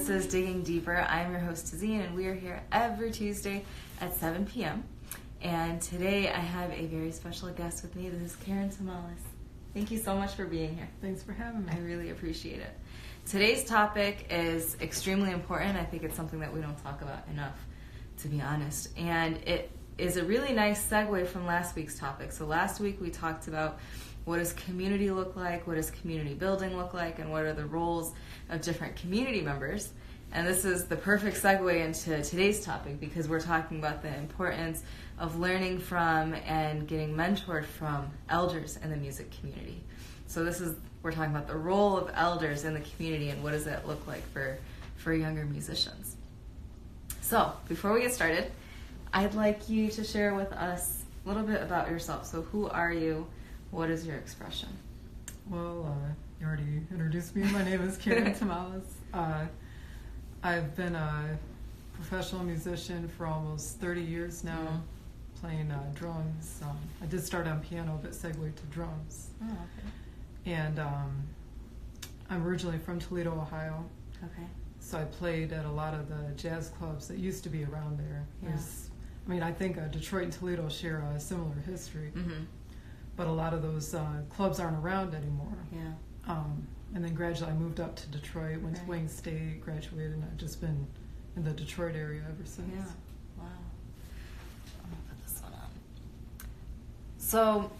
This is Digging Deeper. I'm your host, Tazeen, and we are here every Tuesday at 7 p.m. And today I have a very special guest with me. This is Tomalis. Thank you so much for being here. Thanks for having me. I really appreciate it. Today's topic is extremely important. I think it's something that we don't talk about enough, to be honest. And it is a really nice segue from last week's topic. So last week we talked about what does community look like, what does community building look like, and what are the roles of different community members. And this is the perfect segue into today's topic because we're talking about the importance of learning from and getting mentored from elders in the music community. So we're talking about the role of elders in the community and what does that look like for younger musicians. So before we get started, I'd like you to share with us a little bit about yourself. So who are you? What is your expression? Well, you already introduced me. My name is Tomalis. I've been a professional musician for almost 30 years now, playing drums. I did start on piano, but segued to drums. Oh, okay. And I'm originally from Toledo, Ohio. Okay. So I played at a lot of the jazz clubs that used to be around there. Yeah. I think Detroit and Toledo share a similar history. Mm-hmm. But a lot of those clubs aren't around anymore. Yeah. And then gradually I moved up to Detroit, went to Wayne State, graduated, and I've just been in the Detroit area ever since. Yeah. Wow. I'm gonna put this one on. So,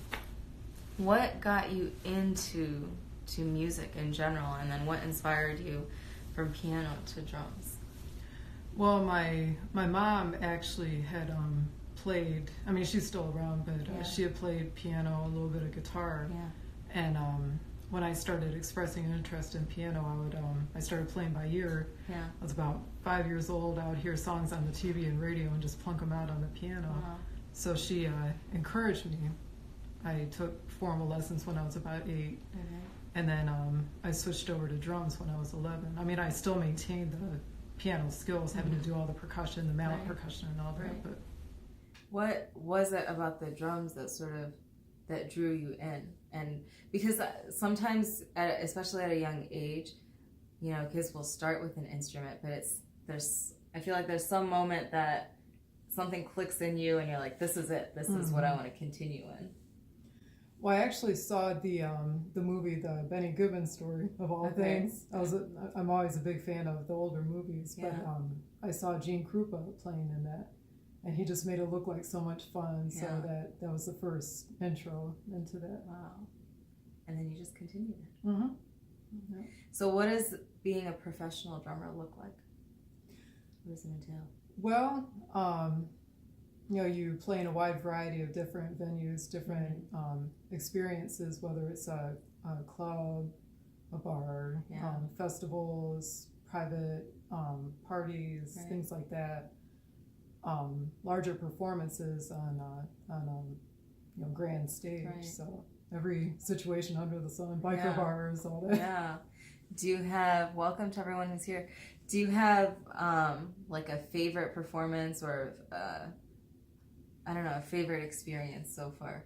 what got you into music in general, and then what inspired you from piano to drums? Well, my mom actually had played. I mean, she's still around, but she had played piano, a little bit of guitar. Yeah. And when I started expressing an interest in piano, I started playing by ear. Yeah. I was about 5 years old. I would hear songs on the TV and radio and just plunk them out on the piano. Wow. So she encouraged me. I took formal lessons when I was about 8. Mm-hmm. And then I switched over to drums when I was 11. I mean, I still maintained the piano skills, having to do all the percussion, the mallet percussion and all that. Right. But what was it about the drums that drew you in? And because sometimes, especially at a young age, kids will start with an instrument, but I feel like there's some moment that something clicks in you and you're like, this is it. This is what I want to continue in. Well, I actually saw the movie, the Benny Goodman story, of all things. I'm always a big fan of the older movies, but I saw Gene Krupa playing in that, and he just made it look like so much fun. So that was the first intro into that. Wow. And then you just continued it. Mm-hmm. Yeah. So what does being a professional drummer look like? What does it entail? Well, you play in a wide variety of different venues, different experiences, whether it's a club, a bar, festivals, private parties, things like that. Larger performances on grand stage. Right. So every situation under the sun, biker bars, all that. Yeah. Do you have, welcome to everyone who's here, do you have like a favorite performance or a favorite experience so far?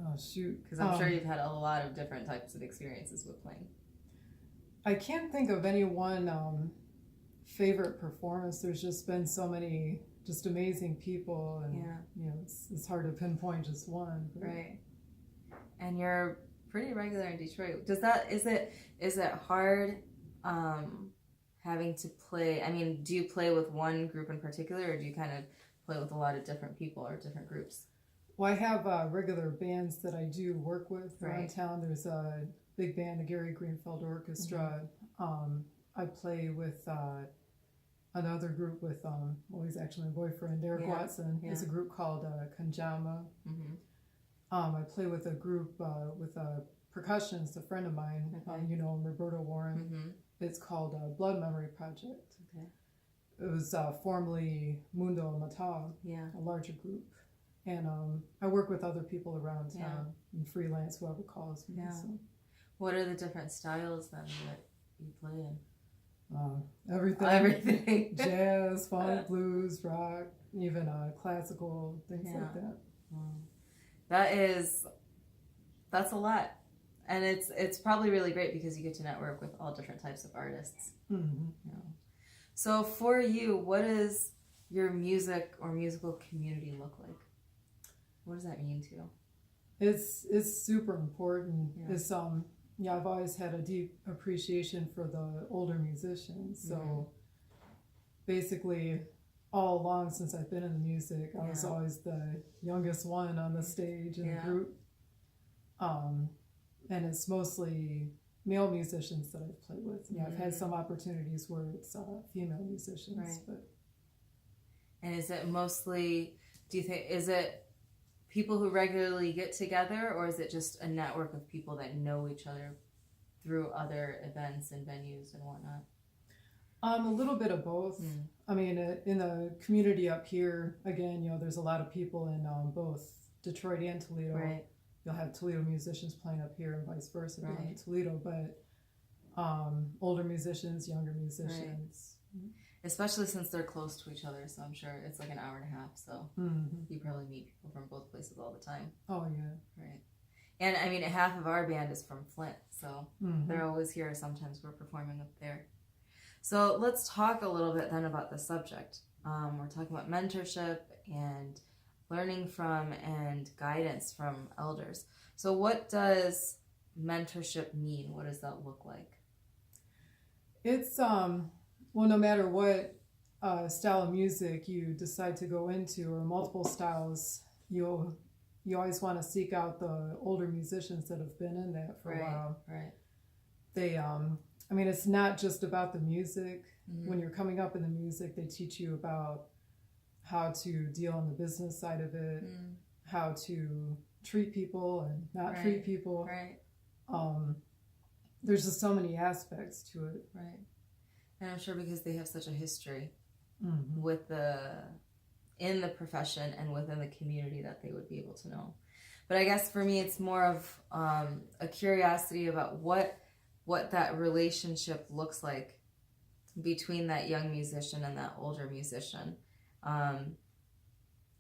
Oh, shoot. Because I'm sure you've had a lot of different types of experiences with playing. I can't think of any one favorite performance. There's just been so many just amazing people, and it's hard to pinpoint just one. But. Right. And you're pretty regular in Detroit. Is it hard having to play? I mean, do you play with one group in particular, or do you kind of play with a lot of different people or different groups? Well, I have regular bands that I do work with around town. There's a big band, the Gary Greenfield Orchestra. Mm-hmm. I play with another group with, he's actually my boyfriend, Eric Watson. He has a group called Kanjama. Mm-hmm. I play with a group with a percussionist, a friend of mine, Roberta Warren. Mm-hmm. It's called Blood Memory Project. Okay. It was formerly Mundo Matao, a larger group. And I work with other people around town and freelance, whoever calls me. Yeah. So. What are the different styles then that you play in? Everything. Jazz, funk, blues, rock, even classical, things like that. That's a lot. And it's probably really great because you get to network with all different types of artists. Mm-hmm. You know. So for you, what does your music or musical community look like? What does that mean to you? It's super important. Yeah. It's I've always had a deep appreciation for the older musicians. So basically, all along since I've been in the music, I was always the youngest one on the stage in the group. And it's mostly male musicians that I've played with. I've had some opportunities where it's female musicians. Right. But And is it mostly, do you think, is it people who regularly get together, or is it just a network of people that know each other through other events and venues and whatnot? A little bit of both. I mean, in the community up here, again, there's a lot of people in both Detroit and Toledo. Right. You'll have Toledo musicians playing up here and vice versa down in Toledo, but older musicians, younger musicians. Right. Especially since they're close to each other, so I'm sure it's like an hour and a half, so you probably meet people from both places all the time. Oh, yeah. Right. And I mean, half of our band is from Flint, so they're always here. Sometimes we're performing up there. So let's talk a little bit then about the subject. We're talking about mentorship and learning from and guidance from elders. So what does mentorship mean? What does that look like? It's, well, no matter what style of music you decide to go into, or multiple styles, you always want to seek out the older musicians that have been in that for a while. Right. They, I mean, it's not just about the music. When you're coming up in the music, they teach you about how to deal on the business side of it, how to treat people and not treat people. Right. There's just so many aspects to it. Right. And I'm sure because they have such a history with in the profession and within the community that they would be able to know. But I guess for me, it's more of a curiosity about what that relationship looks like between that young musician and that older musician.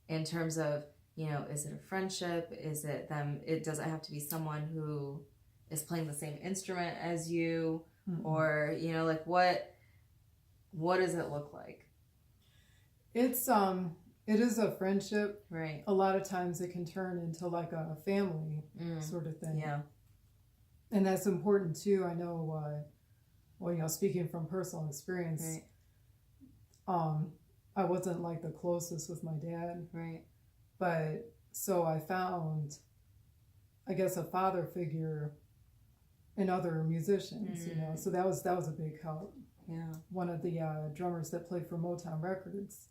In terms of, is it a friendship? Is it them? Does it have to be someone who is playing the same instrument as you? Or, like what does it look like? It is a friendship. Right. A lot of times it can turn into like a family sort of thing. Yeah. And that's important too. I know, speaking from personal experience, I wasn't like the closest with my dad. Right. But so I found, I guess, a father figure in other musicians, so that was a big help. Yeah. One of the drummers that played for Motown Records,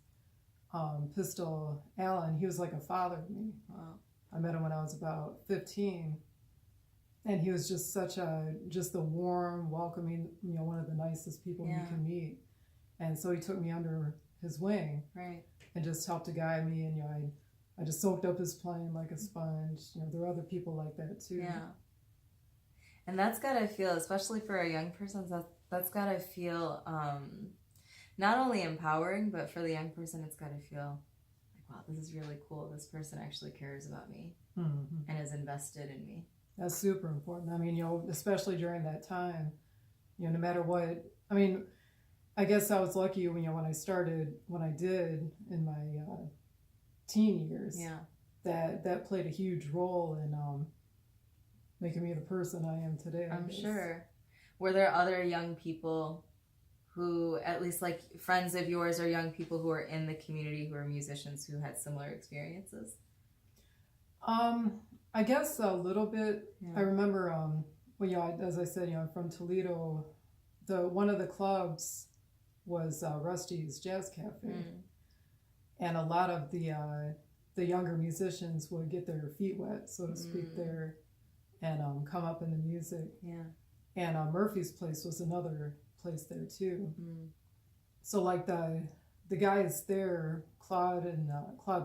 Pistol Allen, he was like a father to me. Wow. I met him when I was about 15, and he was just just a warm, welcoming, one of the nicest people you can meet. And so he took me under his wing, and just helped to guide me. And I just soaked up his playing like a sponge. There are other people like that too. Yeah. And that's gotta feel, especially for a young person, that's gotta feel not only empowering, but for the young person, it's gotta feel like, wow, this is really cool. This person actually cares about me and is invested in me. That's super important. I mean, especially during that time, no matter what. I mean, I guess I was lucky when I did in my teen years. Yeah. That played a huge role in making me the person I am today. I'm sure. Were there other young people who, at least like friends of yours, or young people who are in the community who are musicians who had similar experiences? I guess a little bit. Yeah. I remember, as I said, I'm from Toledo. One of the clubs was Rusty's Jazz Cafe, and a lot of the younger musicians would get their feet wet, so to speak, there, and come up in the music. Yeah. And Murphy's Place was another place there too. So like the guys there, Claude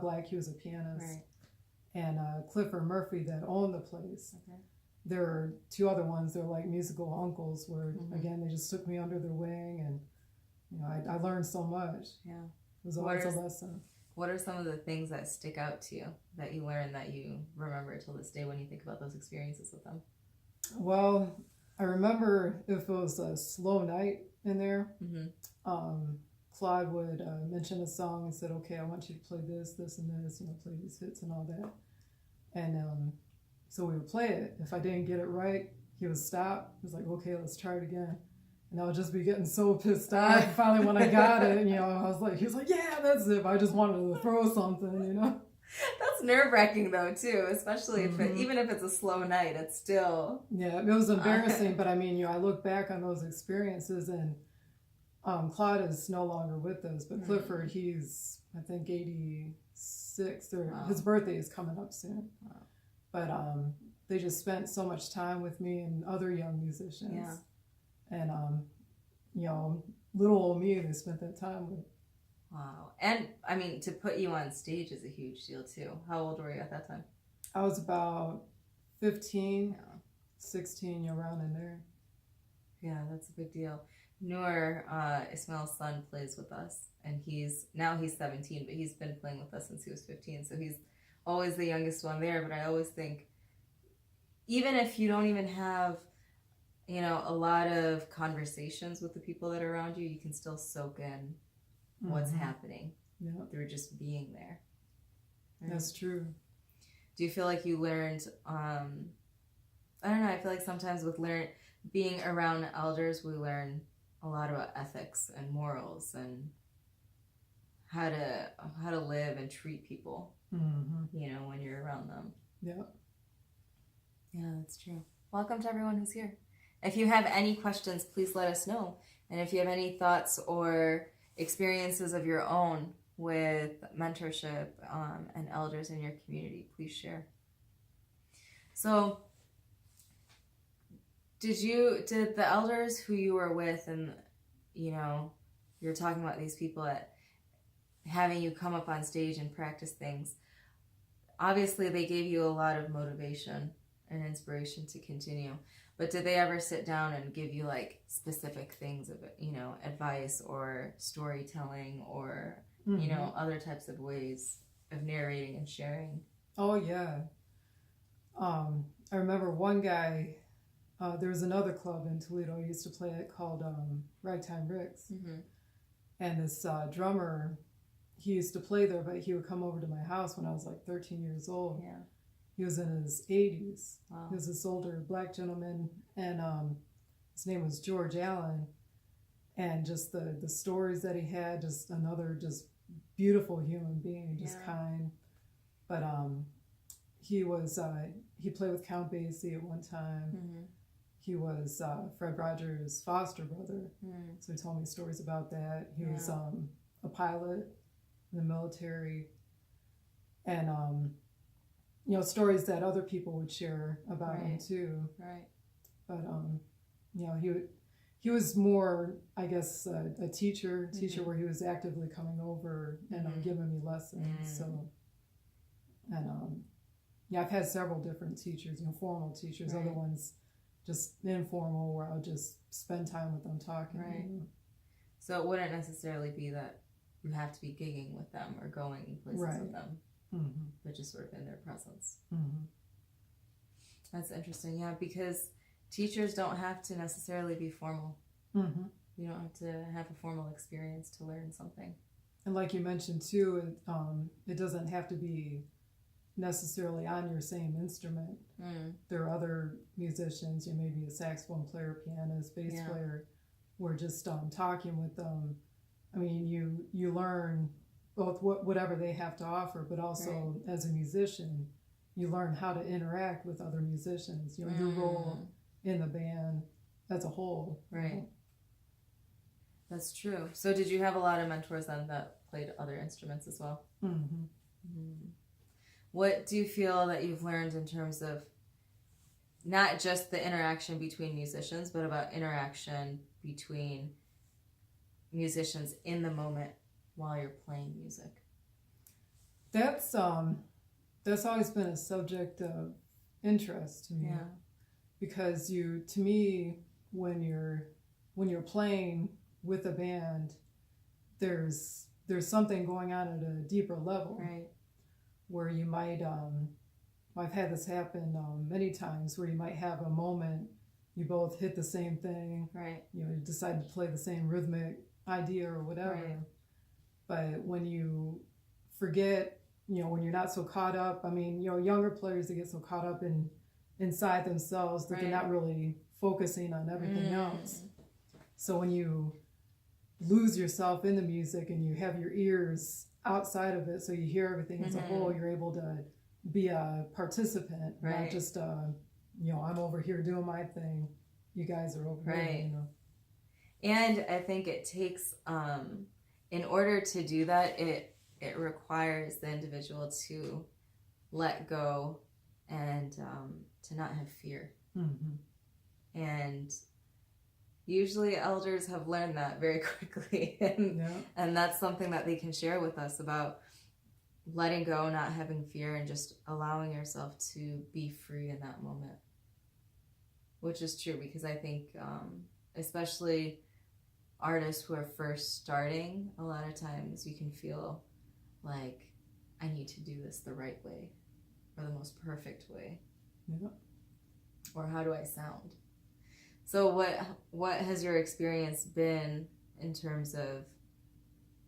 Black, he was a pianist. Right. And Clifford Murphy that owned the place. Okay. There are two other ones. They're like musical uncles where, again, they just took me under their wing, and I learned so much. Yeah. It was always a lesson. What are some of the things that stick out to you that you learned that you remember till this day when you think about those experiences with them? Well, I remember if it was a slow night in there, Claude would mention a song and said, okay, I want you to play this, this, and this, play these hits and all that. And so we would play it. If I didn't get it right, he would stop. He was like, okay, let's try it again. And I would just be getting so pissed off. Finally, when I got it, he was like, yeah, that's it. I just wanted to throw something, That's nerve-wracking though too, especially if even if it's a slow night, it's still. Yeah, it was embarrassing, but I look back on those experiences, and Claude is no longer with us, but Clifford, he's I think 86, or his birthday is coming up soon. Wow. But they just spent so much time with me and other young musicians. Yeah. And little old me, they spent that time with. Wow. And to put you on stage is a huge deal too. How old were you at that time? I was about 15, 16, around in there. Yeah, that's a big deal. Noor, Ismail's son, plays with us, and he's 17, but he's been playing with us since he was 15, so he's always the youngest one there. But I always think, even if you don't even have a lot of conversations with the people that are around you, you can still soak in what's happening through just being there. Right? That's true. Do you feel like you learned, I don't know, I feel like sometimes with being around elders, we learn a lot about ethics and morals and how to live and treat people, when you're around them. Yeah. Yeah, that's true. Welcome to everyone who's here. If you have any questions, please let us know. And if you have any thoughts or experiences of your own with mentorship and elders in your community, please share. So, did the elders who you were with, and you're talking about these people at having you come up on stage and practice things, obviously they gave you a lot of motivation and inspiration to continue. But did they ever sit down and give you like specific things of advice or storytelling or other types of ways of narrating and sharing? Oh yeah. I remember one guy. There was another club in Toledo I used to play at called Ragtime Rick's, and this drummer, he used to play there, but he would come over to my house when I was like 13 years old. Yeah. He was in his 80s. Wow. He was this older black gentleman, and his name was George Allen. And just the stories that he had, just another just beautiful human being, just kind. But he was he played with Count Basie at one time. He was Fred Rogers' foster brother, so he told me stories about that. He was a pilot in the military, and stories that other people would share about him too. Right. But he was more, I guess, a teacher where he was actively coming over and giving me lessons. So, and I've had several different teachers, formal teachers, other ones just informal, where I'll just spend time with them talking. Right. So it wouldn't necessarily be that you have to be gigging with them or going places with them. But just sort of in their presence. That's interesting, because teachers don't have to necessarily be formal. You don't have to have a formal experience to learn something. And like you mentioned too, it doesn't have to be necessarily on your same instrument. There are other musicians, maybe a saxophone player, pianist, bass player, where just talking with them, you learn both whatever they have to offer, but also as a musician, you learn how to interact with other musicians, your role in the band as a whole. Right. That's true. So did you have a lot of mentors then that played other instruments as well? What do you feel that you've learned in terms of not just the interaction between musicians, but about interaction between musicians in the moment while you're playing music? That's always been a subject of interest to me. Because to me, when you're playing with a band, there's something going on at a deeper level. Right. Where you might I've had this happen many times where you might have a moment, you both hit the same thing, right? You decide to play the same rhythmic idea or whatever. Right. But when you forget, when you're not so caught up, younger players, they get so caught up inside themselves that they're not really focusing on everything else. So when you lose yourself in the music and you have your ears outside of it, so you hear everything as a whole, you're able to be a participant, not just I'm over here doing my thing, you guys are over here. And I think it takes in order to do that, it requires the individual to let go and to not have fear. And usually elders have learned that very quickly, and that's something that they can share with us about letting go, not having fear, and just allowing yourself to be free in that moment, which is true, because I think especially artists who are first starting, a lot of times you can feel like, I need to do this the right way or the most perfect way, or how do I sound? So what has your experience been in terms of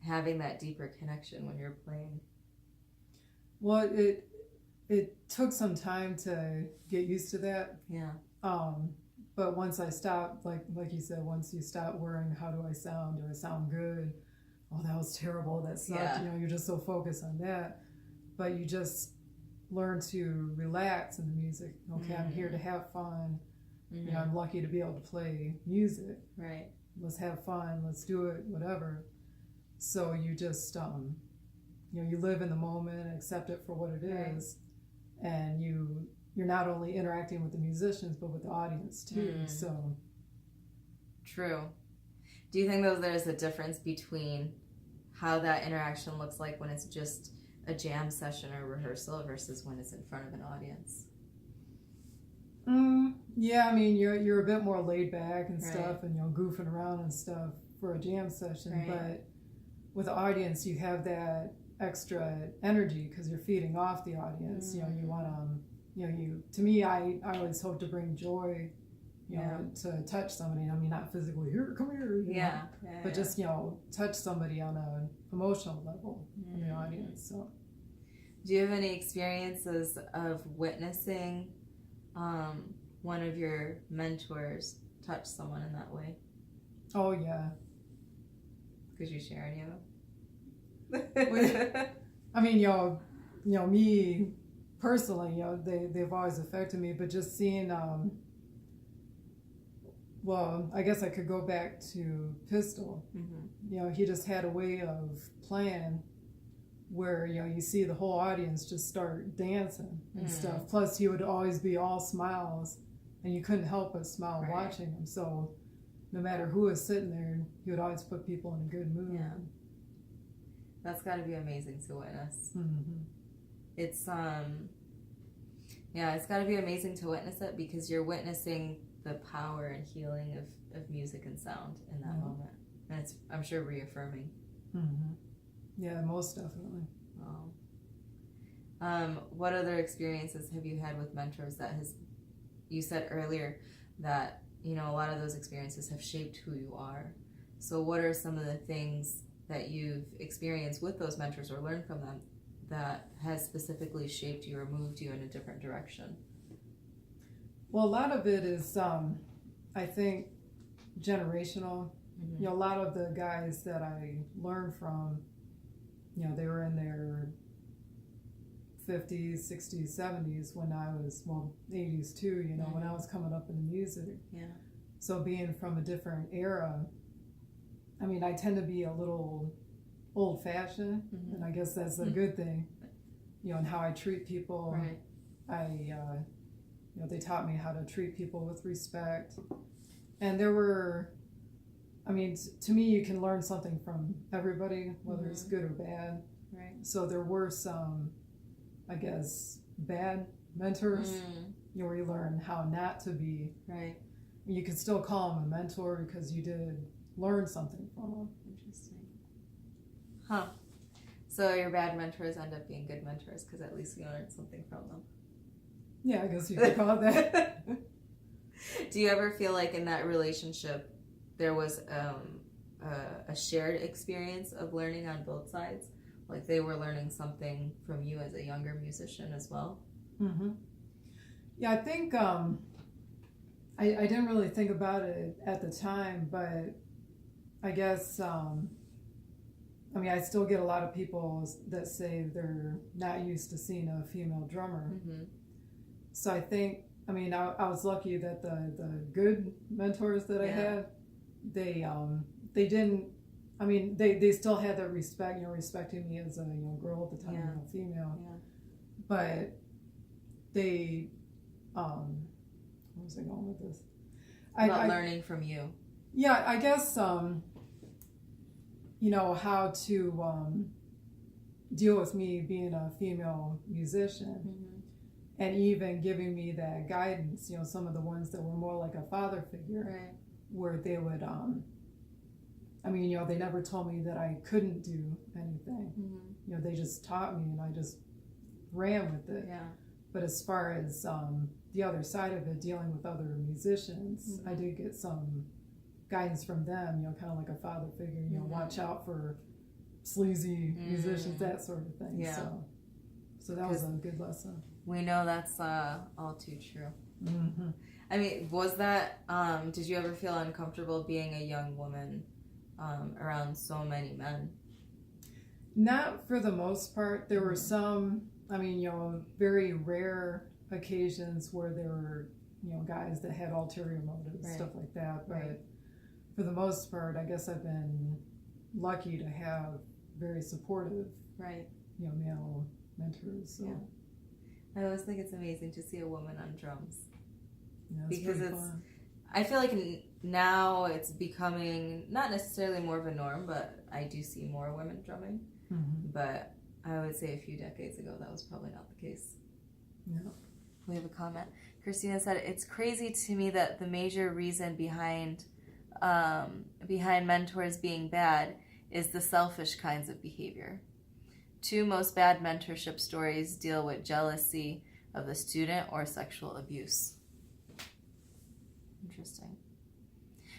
having that deeper connection when you're playing? Well, it took some time to get used to that. But once I stopped, like you said, once you stop worrying, how do I sound? Do I sound good? Oh, that was terrible. That sucked. You're just so focused on that. But you just learn to relax in the music. Okay, I'm here to have fun. I'm lucky to be able to play music. Right. Let's have fun. Let's do it. Whatever. So you just you live in the moment, accept it for what it is, and you're not only interacting with the musicians but with the audience too. So true. Do you think there's a difference between how that interaction looks like when it's just a jam session or rehearsal versus when it's in front of an audience? Yeah, you're a bit more laid back and stuff, and goofing around and stuff for a jam session. But with the audience, you have that extra energy because you're feeding off the audience. You want to me, I always hope to bring joy, to touch somebody. Not physically, here, come here, but just touch somebody on an emotional level in the audience. So, do you have any experiences of witnessing one of your mentors touch someone in that way? Oh yeah. Could you share any of them? Me personally, they've always affected me, but just seeing, I guess I could go back to Pistol. He just had a way of playing where, you see the whole audience just start dancing and stuff. Plus, he would always be all smiles, and you couldn't help but smile watching him. So no matter who was sitting there, he would always put people in a good mood. Yeah. That's got to be amazing to witness. It's it's got to be amazing to witness it, because you're witnessing the power and healing of music and sound in that moment, and it's, I'm sure, reaffirming. Yeah, most definitely. Wow. What other experiences have you had with mentors that you said earlier that a lot of those experiences have shaped who you are? So what are some of the things that you've experienced with those mentors or learned from them that has specifically shaped you or moved you in a different direction? Well, a lot of it is, I think, generational. A lot of the guys that I learned from, they were in their 50s, 60s, 70s when I was, 80s too, when I was coming up in the music. So being from a different era, I tend to be a little old-fashioned, and I guess that's a good thing, in how I treat people. They taught me how to treat people with respect. And there were, to me, you can learn something from everybody, whether it's good or bad. So there were some, I guess, bad mentors, where you learn how not to be. You can still call them a mentor because you did learn something from them. Interesting. So your bad mentors end up being good mentors because at least you learned something from them. Yeah, I guess you could call it that. Do you ever feel like in that relationship there was a shared experience of learning on both sides? Like they were learning something from you as a younger musician as well? Mm-hmm. Yeah, I think I didn't really think about it at the time, but I guess I mean, I still get a lot of people that say they're not used to seeing a female drummer. Mm-hmm. So I think, I mean, I was lucky that the good mentors that I had, they didn't, I mean, they still had that respect, respecting me as a girl at the time, female. Yeah. But they, where was I going with this? About learning from you. Yeah, I guess, how to deal with me being a female musician. Mm-hmm. And even giving me that guidance, some of the ones that were more like a father figure, right, where they would, I mean, they never told me that I couldn't do anything. Mm-hmm. They just taught me and I just ran with it. Yeah. But as far as the other side of it, dealing with other musicians, I did get some guidance from them, kind of like a father figure, watch out for sleazy musicians, that sort of thing. Yeah. So that was a good lesson. We know that's all too true. Mm-hmm. I mean, was that, did you ever feel uncomfortable being a young woman around so many men? Not for the most part. There were some, I mean, very rare occasions where there were, guys that had ulterior motives, stuff like that. But for the most part, I guess I've been lucky to have very supportive, male mentors. So. Yeah. I always think it's amazing to see a woman on drums. Yeah, because it's fun. I feel like now it's becoming not necessarily more of a norm, but I do see more women drumming. Mm-hmm. But I would say a few decades ago that was probably not the case. Yeah. We have a comment. Christina said, "It's crazy to me that the major reason behind mentors being bad is the selfish kinds of behavior. 2 most bad mentorship stories deal with jealousy of the student or sexual abuse." Interesting.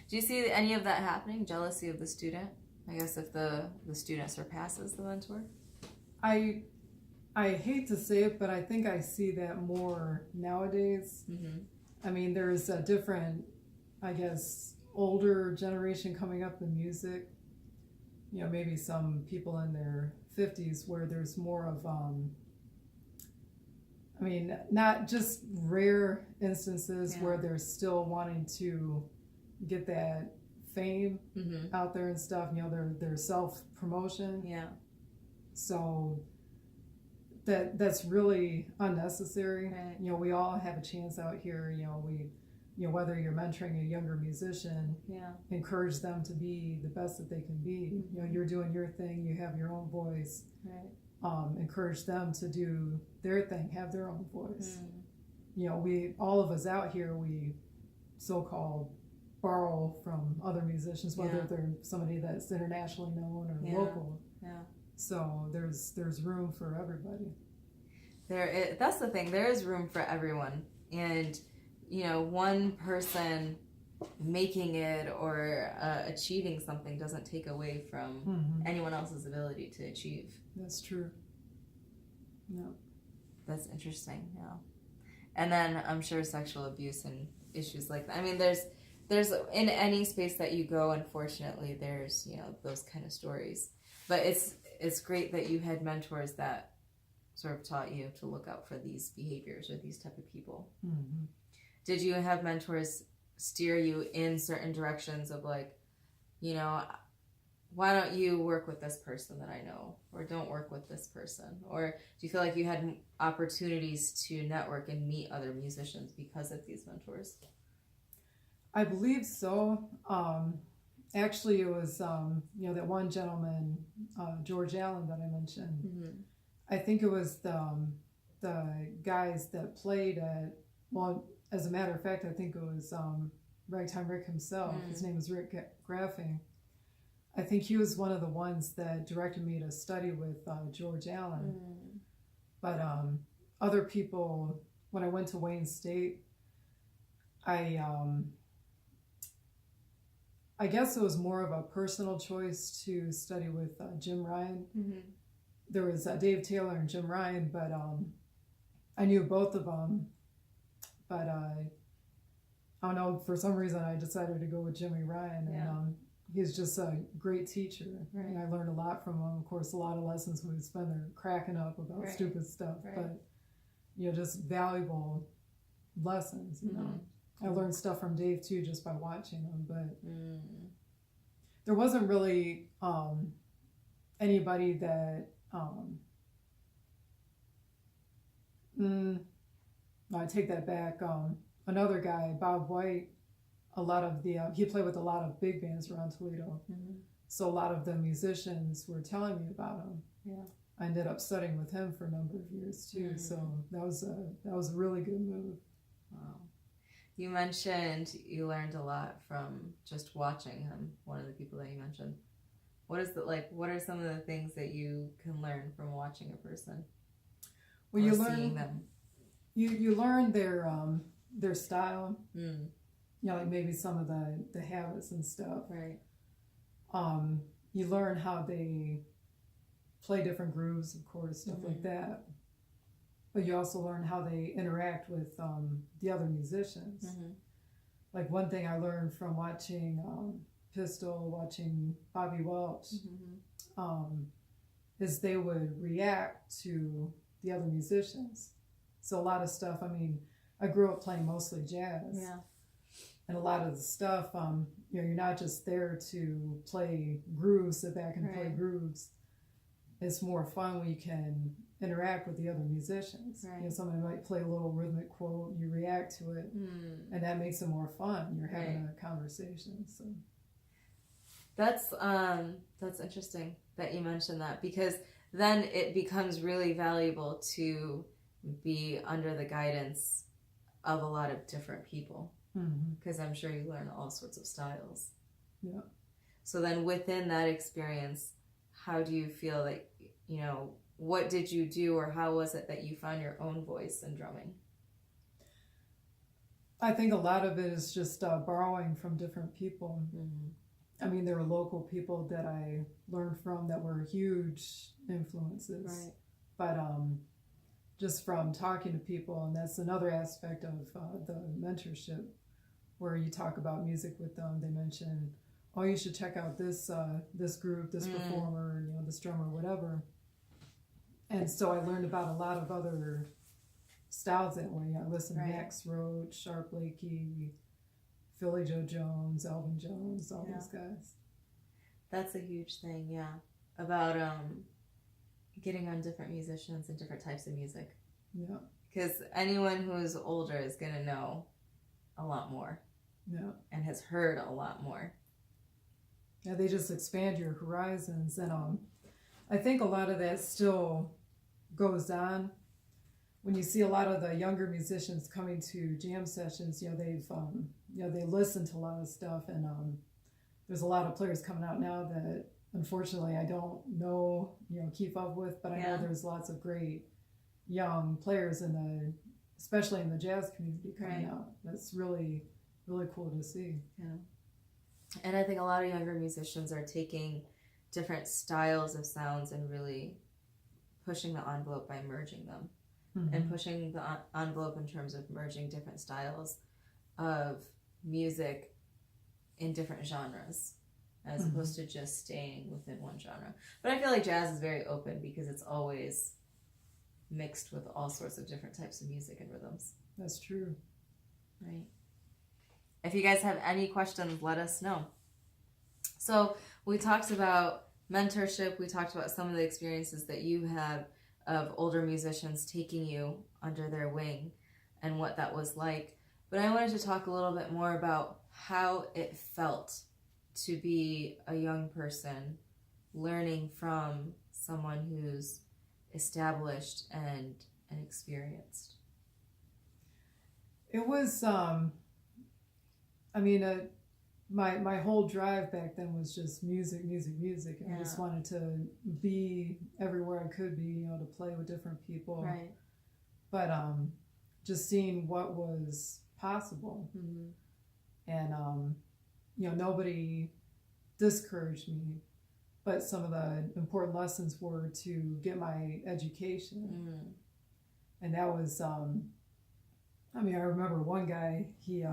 Do you see any of that happening? Jealousy of the student? I guess if the student surpasses the mentor? I hate to say it, but I think I see that more nowadays. Mm-hmm. I mean, there's a different, I guess, older generation coming up in music. Maybe some people in their 50s where there's more of, I mean, not just rare instances where they're still wanting to get that fame out there and stuff, their self-promotion. Yeah. So that's really unnecessary. Right. We all have a chance out here, whether you're mentoring a younger musician, encourage them to be the best that they can be. You're doing your thing, you have your own voice. Right. Encourage them to do their thing, have their own voice. We all of us out here, we so-called borrow from other musicians, whether they're somebody that's internationally known or local. Yeah. So there's room for everybody. That's the thing. There is room for everyone, and one person making it or achieving something doesn't take away from anyone else's ability to achieve. That's true. Yeah. That's interesting. Yeah. And then I'm sure sexual abuse and issues like that. I mean, there's in any space that you go, unfortunately, there's those kind of stories. But it's great that you had mentors that sort of taught you to look out for these behaviors or these type of people. Mm-hmm. Did you have mentors steer you in certain directions of like, why don't you work with this person that I know, or don't work with this person? Or do you feel like you had opportunities to network and meet other musicians because of these mentors? I believe so. Actually, it was, that one gentleman, George Allen that I mentioned. Mm-hmm. I think it was the guys that played at, well, as a matter of fact, I think it was Ragtime Rick himself. His name was Rick Graffing. I think he was one of the ones that directed me to study with George Allen. But other people when I went to Wayne State, I guess it was more of a personal choice to study with Jim Ryan. Mm-hmm. There was Dave Taylor and Jim Ryan, but I knew both of them. But I don't know, for some reason I decided to go with Jimmy Ryan, and he's just a great teacher. Right. And I learned a lot from him. Of course, a lot of lessons we would spend there cracking up about stupid stuff, but just valuable lessons. You know, I learned stuff from Dave too just by watching him. But there wasn't really anybody that. I take that back. Another guy, Bob White, a lot of the he played with a lot of big bands around Toledo, so a lot of the musicians were telling me about him. Yeah, I ended up studying with him for a number of years too. So that was a really good move. Wow. You mentioned you learned a lot from just watching him. One of the people that you mentioned. What is the What are some of the things that you can learn from watching a person? Well, you learn seeing them. You learn their style. Like maybe some of the habits and stuff. Right. You learn how they play different grooves, of course, stuff like that. But you also learn how they interact with the other musicians. Like one thing I learned from watching Pistol, watching Bobby Welch, is they would react to the other musicians. So a lot of stuff, I mean, I grew up playing mostly jazz. Yeah. And a lot of the stuff, you're not just there to play grooves, sit back and play grooves. It's more fun when you can interact with the other musicians. Right. Somebody might play a little rhythmic quote, you react to it, and that makes it more fun. You're having a conversation. So that's interesting that you mentioned that, because then it becomes really valuable to be under the guidance of a lot of different people, because I'm sure you learn all sorts of styles. Yeah. So then within that experience, how do you feel like, what did you do, or how was it that you found your own voice in drumming? I think a lot of it is just borrowing from different people. I mean, there were local people that I learned from that were huge influences. Right. But just from talking to people, and that's another aspect of the mentorship, where you talk about music with them. They mention, oh, you should check out this this group, this performer, this drummer, whatever. And so I learned about a lot of other styles that way. I listened to Max Roach, Sharp Blakey, Philly Joe Jones, Elvin Jones, all those guys. That's a huge thing, about getting on different musicians and different types of music. Yeah. Because anyone who is older is going to know a lot more. Yeah. And has heard a lot more. Yeah, they just expand your horizons. And I think a lot of that still goes on. When you see a lot of the younger musicians coming to jam sessions, they listen to a lot of stuff, and there's a lot of players coming out now that unfortunately I don't know, keep up with, but I know there's lots of great young players especially in the jazz community coming out. That's really, really cool to see. Yeah. And I think a lot of younger musicians are taking different styles of sounds and really pushing the envelope by merging them. And pushing the envelope in terms of merging different styles of music in different genres, as opposed to just staying within one genre. But I feel like jazz is very open because it's always mixed with all sorts of different types of music and rhythms. That's true. Right. If you guys have any questions, let us know. So we talked about mentorship. We talked about some of the experiences that you have of older musicians taking you under their wing and what that was like. But I wanted to talk a little bit more about how it felt to be a young person learning from someone who's established and experienced. It was, my whole drive back then was just music. And I just wanted to be everywhere I could be, to play with different people. Right. But just seeing what was possible. Mm-hmm. And, nobody discouraged me, but some of the important lessons were to get my education. Mm-hmm. And that was, I remember one guy, he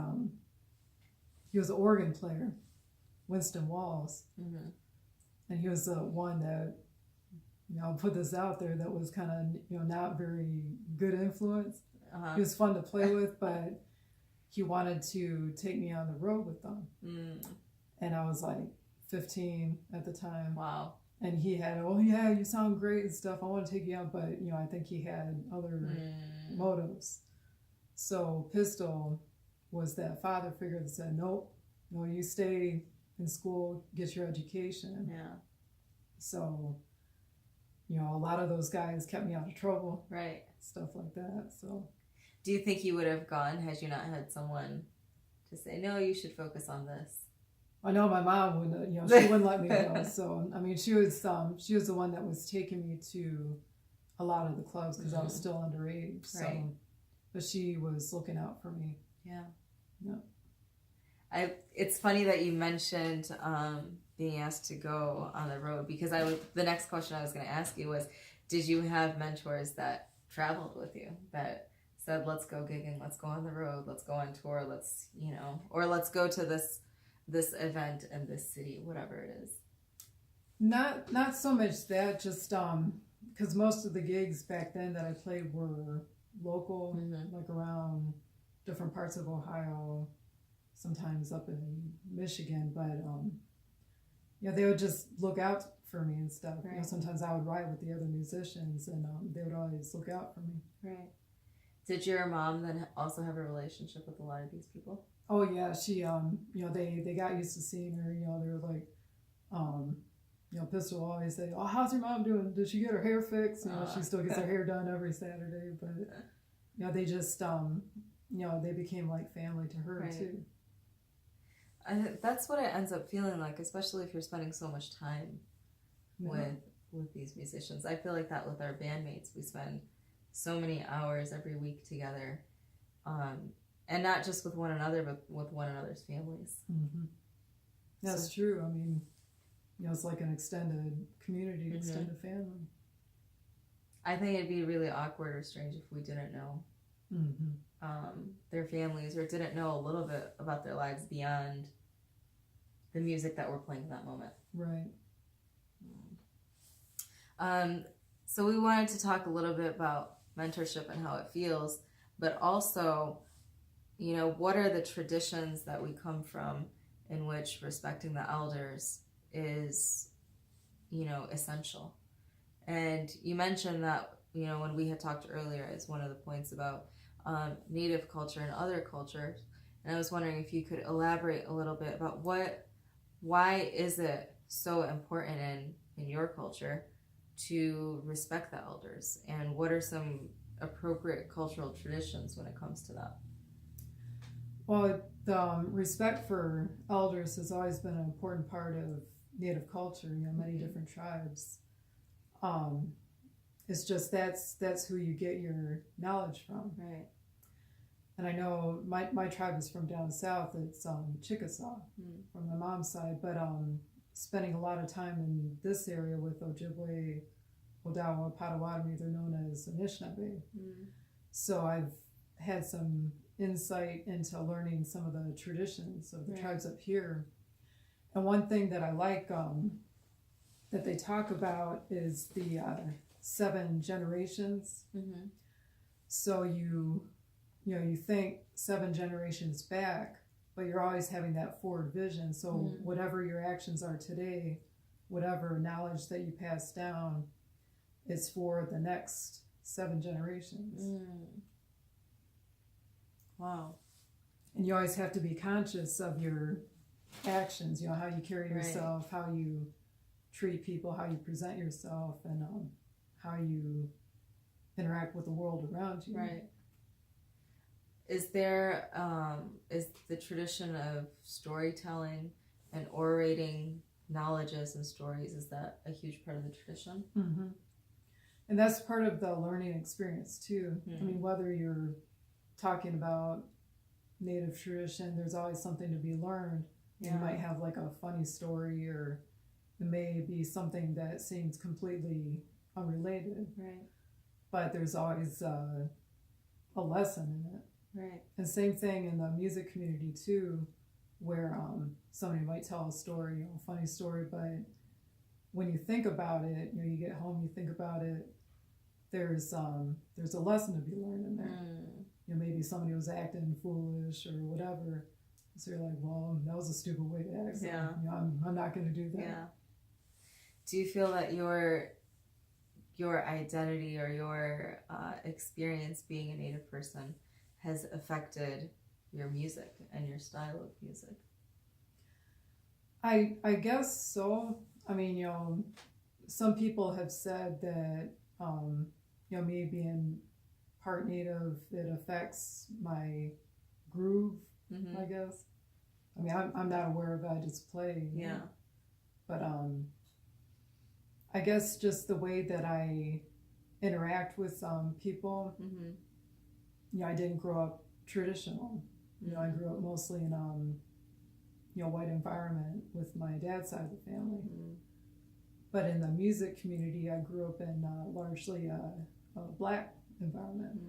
was an organ player, Winston Walls. Mm-hmm. And he was the one that, I'll put this out there, that was kind of, not very good influence. Uh-huh. He was fun to play with, but he wanted to take me on the road with them. Mm. And I was like 15 at the time. Wow. And he had, oh yeah, you sound great and stuff, I want to take you out, but I think he had other motives. So Pistol was that father figure that said, nope, no, you stay in school, get your education. Yeah. So, a lot of those guys kept me out of trouble. Right. Stuff like that. So, do you think you would have gone had you not had someone to say, no, you should focus on this? I know my mom wouldn't, she wouldn't let me go. So, she was the one that was taking me to a lot of the clubs because I was still underage. So, right. But she was looking out for me. Yeah. Yeah. It's funny that you mentioned being asked to go on the road, because the next question I was going to ask you was, did you have mentors that traveled with you that said, let's go gigging, let's go on the road, let's go on tour, let's, or let's go to this event in this city, whatever it is? Not so much that, just because most of the gigs back then that I played were local, mm-hmm. like around different parts of Ohio, sometimes up in Michigan, but they would just look out for me and stuff. Right. Sometimes I would ride with the other musicians, and they would always look out for me. Right. Did your mom then also have a relationship with a lot of these people? Oh yeah, she they got used to seeing her. They were like, Pistol will always say, "Oh, how's your mom doing? Did she get her hair fixed?" She still gets her hair done every Saturday, but they just they became like family to her. Right. Too. That's what it ends up feeling like, especially if you're spending so much time with these musicians. I feel like that with our bandmates. We spend so many hours every week together, and not just with one another, but with one another's families. Mm-hmm. That's true. It's like an extended community, extended family. I think it'd be really awkward or strange if we didn't know their families, or didn't know a little bit about their lives beyond the music that we're playing in that moment. Right. So we wanted to talk a little bit about mentorship and how it feels, but also, what are the traditions that we come from in which respecting the elders is, essential. And you mentioned that, when we had talked earlier, as one of the points about Native culture and other cultures. And I was wondering if you could elaborate a little bit about why is it so important in your culture to respect the elders, and what are some appropriate cultural traditions when it comes to that? Well, the respect for elders has always been an important part of Native culture. Many different tribes. It's just that's who you get your knowledge from. Right. And I know my tribe is from down south. It's Chickasaw from my mom's side, but spending a lot of time in this area with Ojibwe, Odawa, Potawatomi, they're known as Anishinaabe. So I've had some insight into learning some of the traditions of the tribes up here. And one thing that I like that they talk about is the 7 generations. So you think 7 generations back, but you're always having that forward vision. So whatever your actions are today, whatever knowledge that you pass down, it's for the next 7 generations. Wow. And you always have to be conscious of your actions, how you carry yourself, how you treat people, how you present yourself, and how you interact with the world around you. Right. Is there is the tradition of storytelling and orating knowledges and stories, is that a huge part of the tradition? And that's part of the learning experience too. Whether you're talking about Native tradition, there's always something to be learned. You might have like a funny story, or it may be something that seems completely unrelated. Right. But there's always a lesson in it. Right. And same thing in the music community too, where somebody might tell a story, a funny story, but when you think about it, you get home, you think about it, there's a lesson to be learned in there. Maybe somebody was acting foolish or whatever, so you're like, well, that was a stupid way to act. So, I'm not going to do that. Yeah. Do you feel that your identity or your experience being a Native person has affected your music and your style of music? I guess so. I mean, some people have said that, me being part Native, it affects my groove, I guess. I mean, I'm not aware of it, I just play. Yeah. But I guess just the way that I interact with people, I didn't grow up traditional. I grew up mostly in white environment with my dad's side of the family. But in the music community, I grew up in largely a black environment.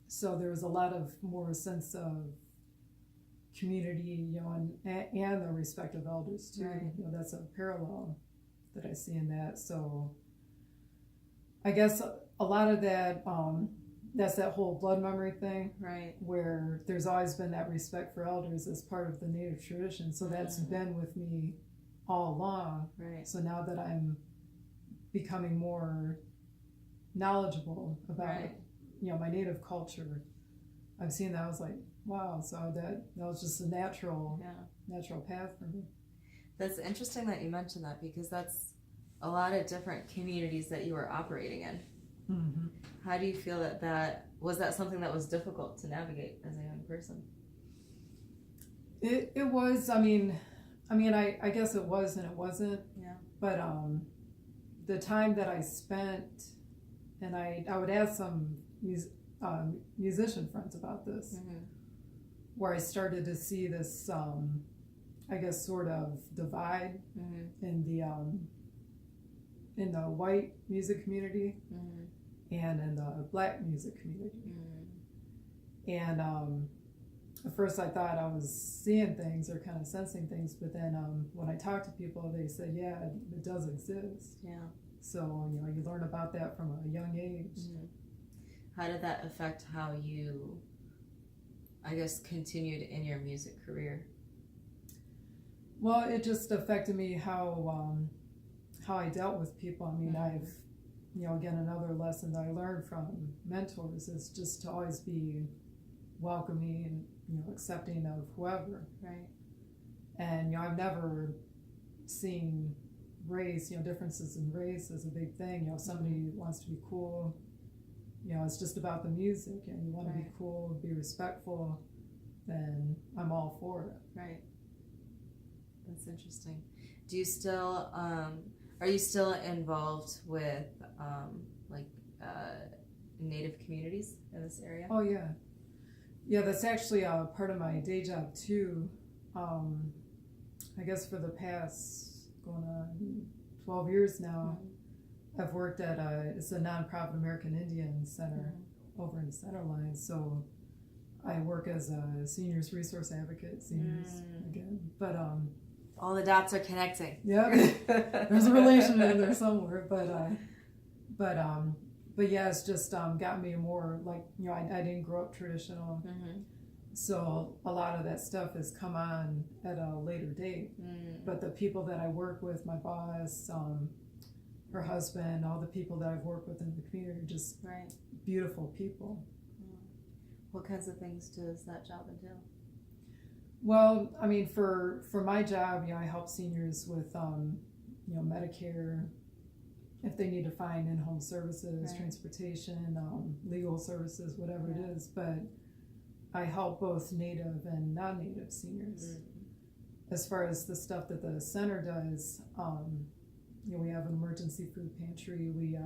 So there was a lot of more sense of community, and the respect of elders too. Right. That's a parallel that I see in that. So I guess a lot of that, that's that whole blood memory thing, right? Where there's always been that respect for elders as part of the Native tradition. So that's been with me all along. Right. So now that I'm becoming more knowledgeable about my Native culture, I've seen that. I was like, wow, so that was just a natural path for me. That's interesting that you mentioned that, because that's a lot of different communities that you were operating in. How do you feel that was that something that was difficult to navigate as a young person? It was. I mean, I guess it was and it wasn't. Yeah. But the time that I spent, and I would ask some musician friends about this, where I started to see this, I guess, sort of divide in the white music community and in the black music community. And at first I thought I was seeing things or kind of sensing things, but then when I talked to people, they said, yeah, it does exist. Yeah. So, you learn about that from a young age. How did that affect how you, I guess, continued in your music career? Well, it just affected me how I dealt with people. I mean, I've, again, another lesson that I learned from mentors is just to always be welcoming and, accepting of whoever. Right. And, I've never seen race, differences in race as a big thing. If somebody wants to be cool, it's just about the music, and you want to be cool, be respectful, then I'm all for it. Right. That's interesting. Do you still, are you still involved with, Native communities in this area? Oh, yeah. Yeah, that's actually part of my day job, too. I guess for the past, going on 12 years now, I've worked at it's a nonprofit American Indian Center over in Centerline. So I work as a seniors resource advocate, again. But all the dots are connecting. Yeah, there's a relation in there somewhere. But yeah, it's just got me more like, I didn't grow up traditional. So a lot of that stuff has come on at a later date. But the people that I work with, my boss, her husband, all the people that I've worked with in the community are just beautiful people. What kinds of things does that job entail? Well, I mean, for my job, I help seniors with, Medicare, if they need to find in-home services, transportation, legal services, whatever it is. But I help both Native and non-Native seniors. As far as the stuff that the center does, we have an emergency food pantry. We,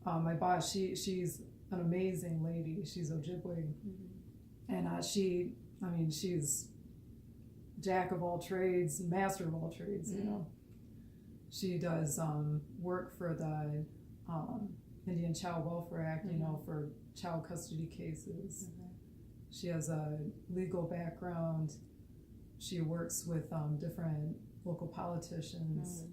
my boss, she's an amazing lady. She's Ojibwe. And she's jack of all trades, master of all trades, you know. She does work for the Indian Child Welfare Act, you know, for child custody cases. She has a legal background. She works with different local politicians.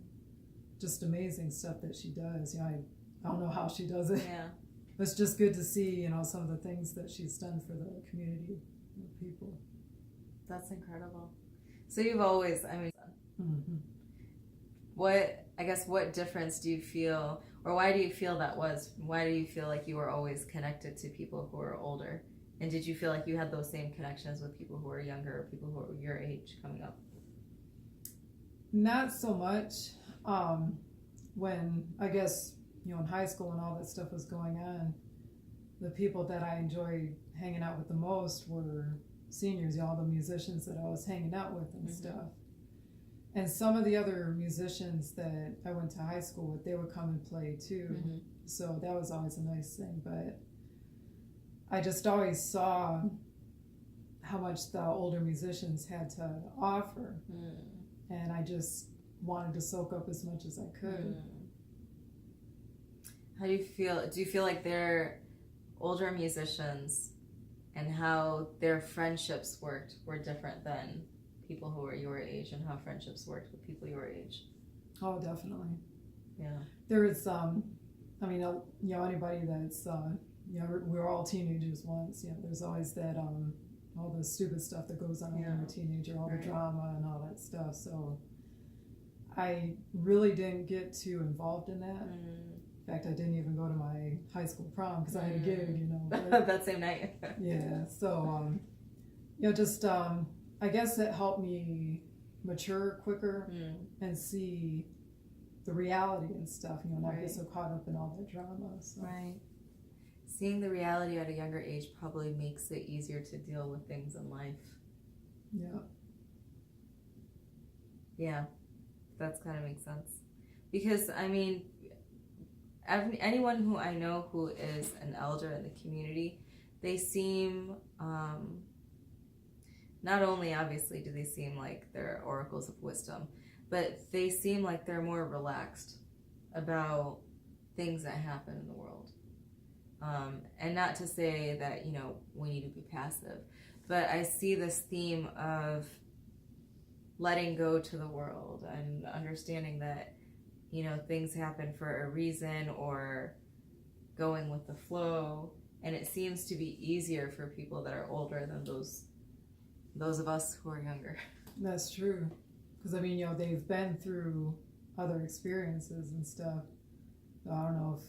Just amazing stuff that she does. You know, I don't know how she does it. Yeah. But it's just good to see, you know, some of the things that she's done for the community, people. That's incredible. So you've always, what difference do you feel, or why do you feel that was? Why do you feel like you were always connected to people who are older? And did you feel like you had those same connections with people who are younger, or people who are your age coming up? Not so much. When, I guess, you know, in high school and all that stuff was going on, the people that I enjoyed hanging out with the most were seniors, you know, all the musicians that I was hanging out with and stuff. And some of the other musicians that I went to high school with, they would come and play too. So that was always a nice thing. But I just always saw how much the older musicians had to offer. And I just wanted to soak up as much as I could. How do you feel? Do you feel like they're older musicians and how their friendships worked were different than people who were your age, and how friendships worked with people your age? Oh, definitely. Yeah. There is, you know, anybody that's, you know, we're all teenagers once, you know, there's always that, all the stupid stuff that goes on when you're a teenager, all the drama and all that stuff. So I really didn't get too involved in that. In fact, I didn't even go to my high school prom because I had a gig, you know. But, that same night. Yeah. So, you know, just, I guess it helped me mature quicker and see the reality and stuff, you know, not get so caught up in all the drama. So. Right. Seeing the reality at a younger age probably makes it easier to deal with things in life. Yeah. Yeah, that's kind of makes sense. Because, I mean, anyone who I know who is an elder in the community, they seem, not only obviously do they seem like they're oracles of wisdom, but they seem like they're more relaxed about things that happen in the world. And not to say that, you know, we need to be passive, but I see this theme of letting go to the world and understanding that, you know, things happen for a reason, or going with the flow. And it seems to be easier for people that are older than those of us who are younger. That's true. Because, I mean, you know, they've been through other experiences and stuff. I don't know if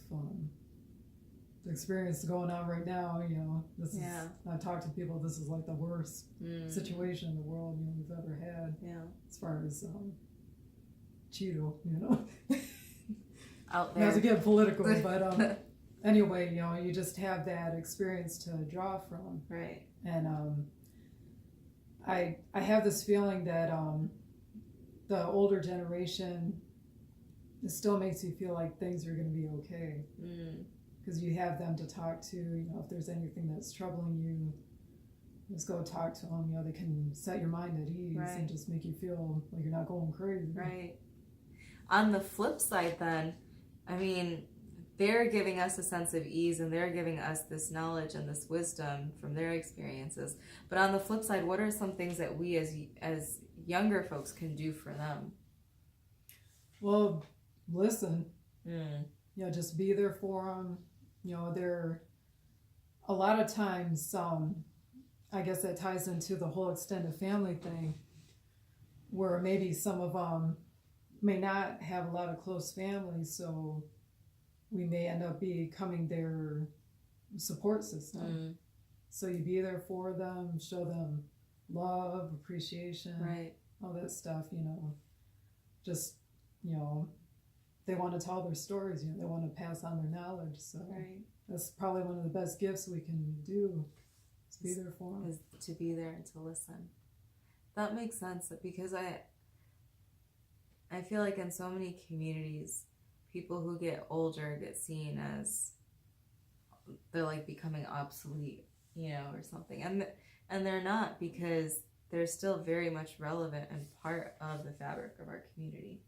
the experience going on right now, you know, this is, I've talked to people, this is like the worst situation in the world, you know, we've ever had. Yeah. As far as Cheeto, you know. Out there. Not to get political, but anyway, you know, you just have that experience to draw from. Right. And I have this feeling that the older generation, it still makes you feel like things are going to be okay. Because you have them to talk to, you know, if there's anything that's troubling you, just go talk to them, you know, they can set your mind at ease and just make you feel like you're not going crazy. Right. On the flip side then, I mean, they're giving us a sense of ease and they're giving us this knowledge and this wisdom from their experiences. But on the flip side, what are some things that we as younger folks can do for them? Well, listen. You know, just be there for them. You know, they're a lot of times, I guess that ties into the whole extended family thing, where maybe some of them may not have a lot of close families, so we may end up becoming their support system. So you be there for them, show them love, appreciation, all that stuff, you know. Just, you know, they want to tell their stories, you know, they want to pass on their knowledge. So that's probably one of the best gifts we can do, is be there for them. Is to be there and to listen. That makes sense, because I feel like in so many communities, people who get older get seen as they're like becoming obsolete, or something. And they're not, because they're still very much relevant and part of the fabric of our community.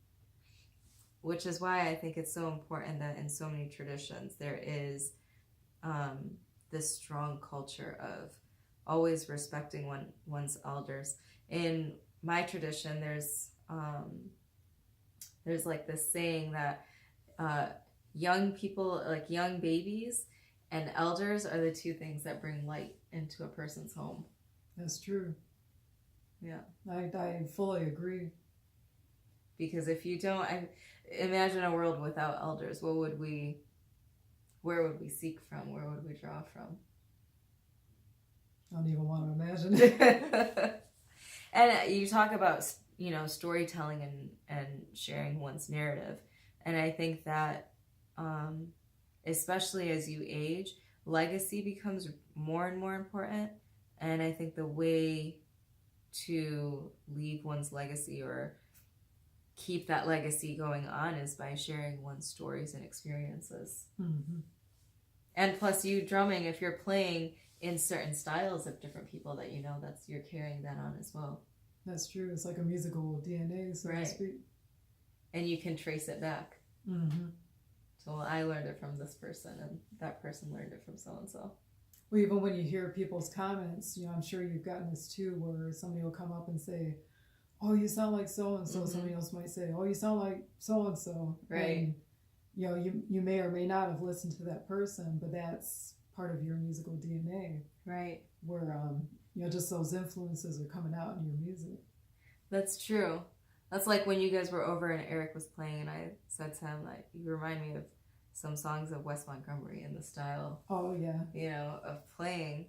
Which is why I think it's so important that in so many traditions there is this strong culture of always respecting one's elders. In my tradition, there's like this saying that young people, like young babies and elders, are the two things that bring light into a person's home. That's true. Yeah. I fully agree. Because if you don't, imagine a world without elders. Where would we seek from? Where would we draw from? I don't even want to imagine it. And you talk about, storytelling and sharing one's narrative. And I think that, especially as you age, legacy becomes more and more important. And I think the way to leave one's legacy or keep that legacy going on is by sharing one's stories and experiences. Mm-hmm. And plus, you drumming, if you're playing in certain styles of different people that you're carrying that on as well. That's true. It's like a musical DNA, so to speak. And you can trace it back. Mm-hmm. So I learned it from this person, and that person learned it from so-and-so. Well, even when you hear people's comments, I'm sure you've gotten this too, where somebody will come up and say, "Oh, you sound like so-and-so." Mm-hmm. Somebody else might say, "Oh, you sound like so-and-so." Right. And, you may or may not have listened to that person, but that's part of your musical DNA. Right. Where, just those influences are coming out in your music. That's true. That's like when you guys were over and Eric was playing, and I said to him, like, you remind me of some songs of West Montgomery in the style. Oh, yeah. Of playing.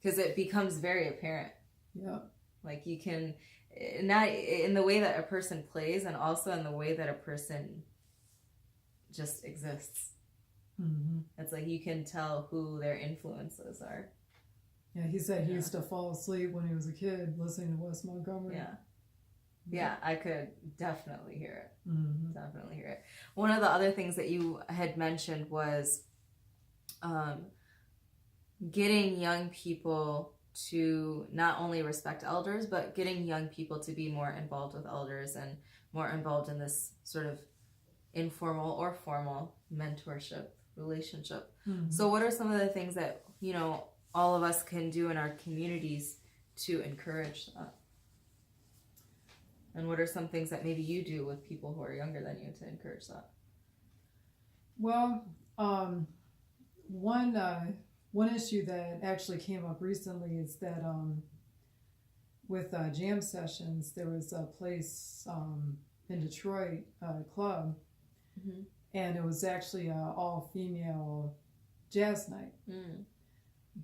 Because it becomes very apparent. Yeah. Like you can, not in the way that a person plays, and also in the way that a person just exists. Mm-hmm. It's like you can tell who their influences are. Yeah, he said he used to fall asleep when he was a kid listening to West Montgomery. Yeah, I could definitely hear it. Mm-hmm. Definitely hear it. One of the other things that you had mentioned was getting young people to not only respect elders, but getting young people to be more involved with elders and more involved in this sort of informal or formal mentorship relationship. Mm-hmm. So what are some of the things that, all of us can do in our communities to encourage that? And what are some things that maybe you do with people who are younger than you to encourage that? Well, one issue that actually came up recently is that with jam sessions, there was a place in Detroit, a club, mm-hmm. and it was actually an all-female jazz night. Mm.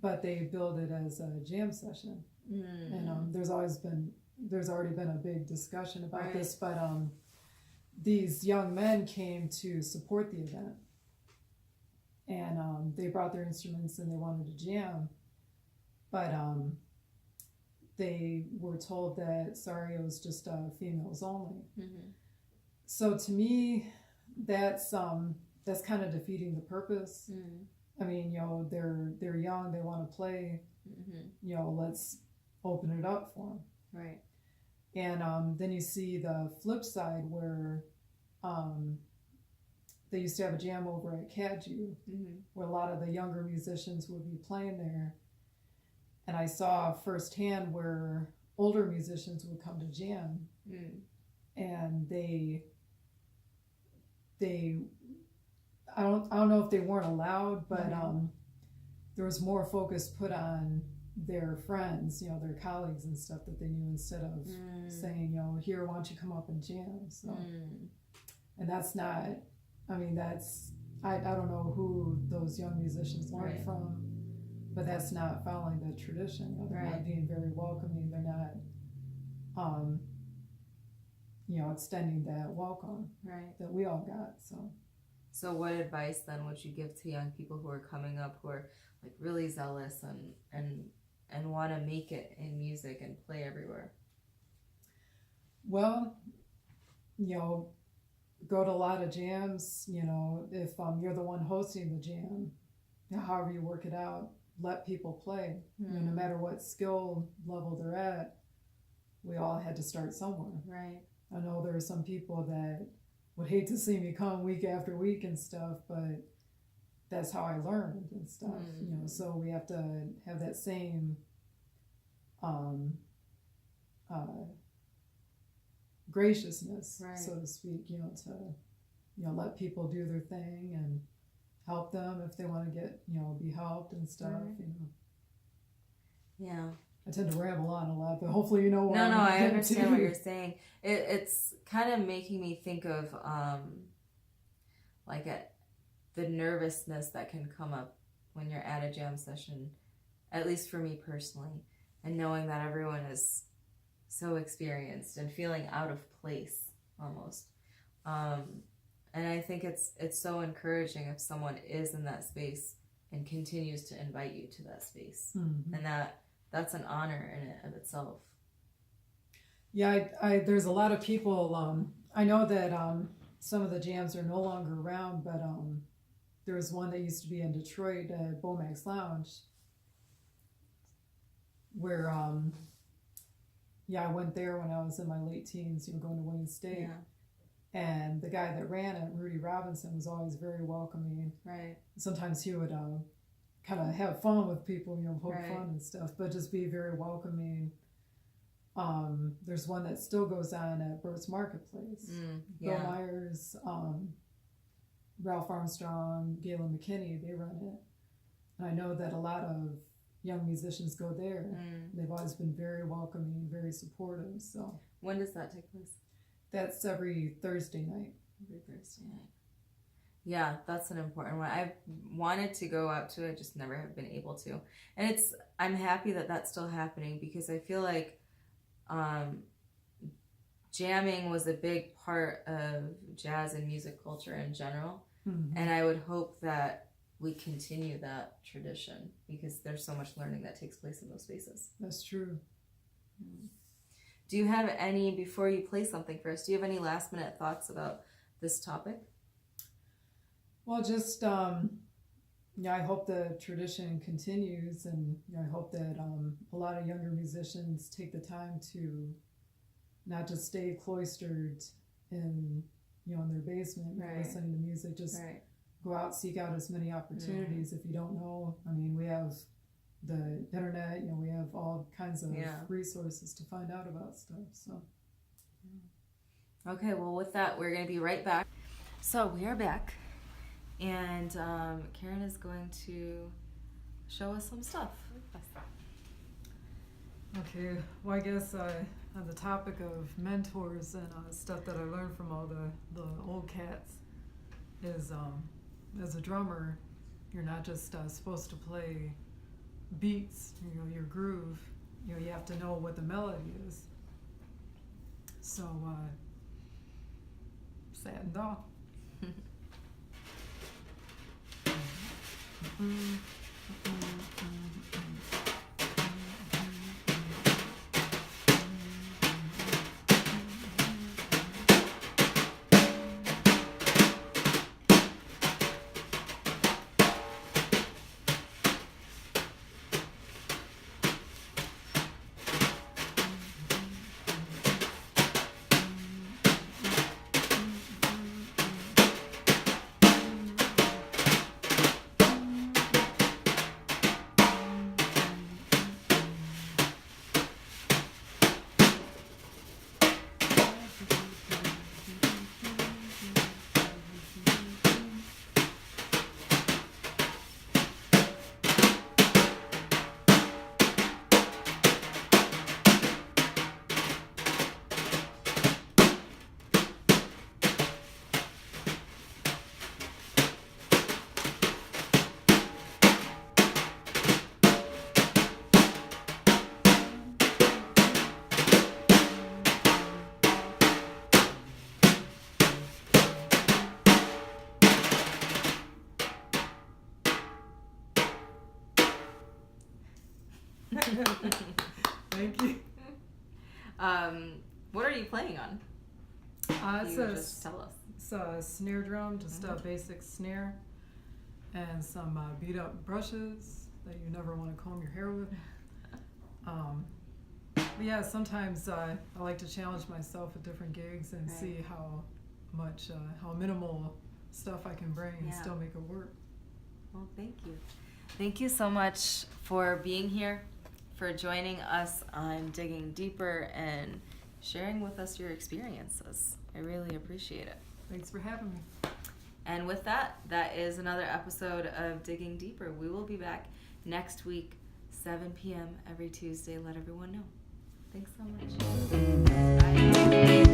But they billed it as a jam session. Mm. And there's already been a big discussion about right. this, but these young men came to support the event. And they brought their instruments and they wanted to jam. But they were told that, sorry, it was just females only. Mm-hmm. So to me, that's kind of defeating the purpose. Mm. I mean, they're young, they want to play. Mm-hmm. Let's open it up for them. Right. And then you see the flip side where they used to have a jam over at Kaju, mm-hmm. where a lot of the younger musicians would be playing there. And I saw firsthand where older musicians would come to jam. Mm. And they I don't know if they weren't allowed, but mm-hmm. There was more focus put on their friends, their colleagues and stuff that they knew, instead of saying, here, why don't you come up and jam? So, and that's not, I mean, I don't know who those young musicians learned right. from, but that's not following the tradition. They're right. not being very welcoming. They're not, extending that welcome right. that we all got. So what advice then would you give to young people who are coming up, who are like really zealous and want to make it in music and play everywhere? Well, go to a lot of jams. If you're the one hosting the jam, however you work it out, let people play. No matter what skill level they're at, we all had to start somewhere. Right. I know there are some people that would hate to see me come week after week and stuff, but that's how I learned and stuff. So we have to have that same graciousness, right. so to speak, to let people do their thing and help them if they want to get, be helped and stuff, right. Yeah. I tend to ramble on a lot, but hopefully you know what No, I understand what you're saying. It's kind of making me think of the nervousness that can come up when you're at a jam session, at least for me personally, and knowing that everyone is so experienced and feeling out of place almost. And I think it's so encouraging if someone is in that space and continues to invite you to that space. And that's an honor in it of itself. Yeah, I there's a lot of people, I know that some of the jams are no longer around, but there was one that used to be in Detroit at Bomax Lounge where I went there when I was in my late teens, going to Wayne State. Yeah. And the guy that ran it, Rudy Robinson, was always very welcoming. Right. Sometimes he would kind of have fun with people, poke right. fun and stuff, but just be very welcoming. There's one that still goes on at Burt's Marketplace. Bill Myers, Ralph Armstrong, Galen McKinney, they run it. And I know that a lot of young musicians go there. They've always been very welcoming, very supportive. So when does that take place? That's every Thursday night. Every Thursday night. Yeah, that's an important one. I've wanted to go out to it, just never have been able to. And I'm happy that that's still happening, because I feel like jamming was a big part of jazz and music culture in general. And I would hope that we continue that tradition, because there's so much learning that takes place in those spaces. That's true. Do you have any, before you play something for us, do you have any last minute thoughts about this topic? Well, just, I hope the tradition continues, and I hope that a lot of younger musicians take the time to not just stay cloistered in, in their basement, listening to music, just go out, seek out as many opportunities. If you don't know, we have the internet, we have all kinds of resources to find out about stuff. So okay, well, with that, we're going to be right back. So we are back, and Karen is going to show us some stuff. Okay, well, I guess on the topic of mentors and stuff that I learned from all the old cats is, as a drummer, you're not just supposed to play beats, your groove, you have to know what the melody is. So, sad dog. Thank you. What are you playing on? Just tell us. It's a snare drum, just a basic snare. and some beat up brushes that you never want to comb your hair with. But yeah, sometimes I like to challenge myself at different gigs and see how minimal stuff I can bring and still make it work. Well, thank you. Thank you so much for being here, for joining us on Digging Deeper and sharing with us your experiences. I really appreciate it. Thanks for having me. And with that, that is another episode of Digging Deeper. We will be back next week, 7 p.m. every Tuesday. Let everyone know. Thanks so much. Bye.